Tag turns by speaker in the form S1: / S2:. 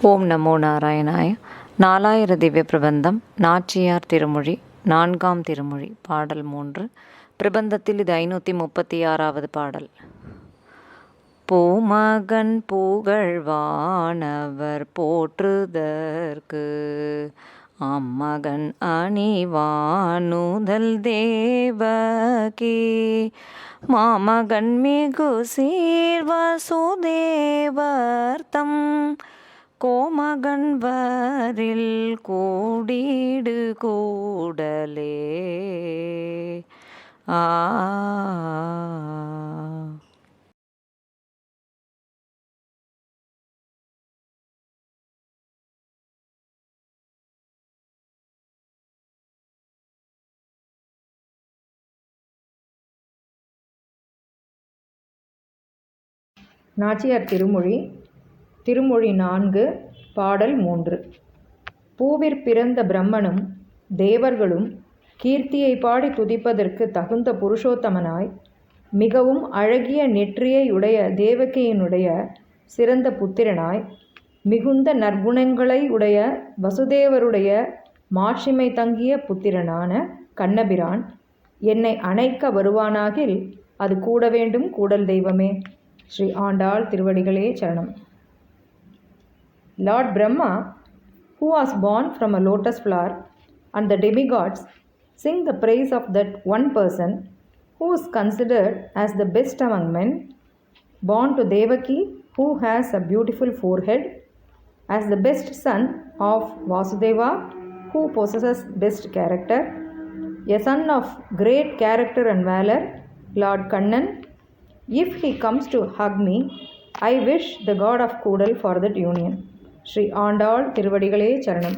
S1: ஓம் நமோ நாராயணாய. நாலாயிர திவ்ய பிரபந்தம் நாச்சியார் திருமொழி 4ஆம் திருமொழி பாடல் 3. பிரபந்தத்தில் இது 536வது பாடல். பூமகன் புகழ்வானவர் போற்றுதற்கு அம்மகன் அணிவானுதல் தேவகி மாமகன் மிகு சீர்வசுதேவர்த்தம் கோமகன் வரில் கூடிடு கூடலே.
S2: நாச்சியார் திருமொழி திருமொழி 4 பாடல் 3. பூவிற் பிறந்த பிரம்மனும் தேவர்களும் கீர்த்தியை பாடி துதிப்பதற்கு தகுந்த புருஷோத்தமனாய் மிகவும் அழகிய நெற்றியை உடைய தேவகியினுடைய சிறந்த புத்திரனாய் மிகுந்த நற்குணங்களை உடைய வசுதேவருடைய மாட்சிமை தங்கிய புத்திரனான கண்ணபிரான் என்னை அணைக்க வருவானாகில் அது கூட வேண்டும் கூடல் தெய்வமே. ஸ்ரீ ஆண்டாள் திருவடிகளே சரணம். Lord Brahma, who was born from a lotus flower, and the demigods sing the praise of that one person who is considered as the best among men, born to Devaki, who has a beautiful forehead, as the best son of Vasudeva, who possesses best character, a son of great character and valor, Lord Kannan. If he comes to hug me, I wish the god of Koodal for that union. Sri Andal திருவடிகளே சரணம்.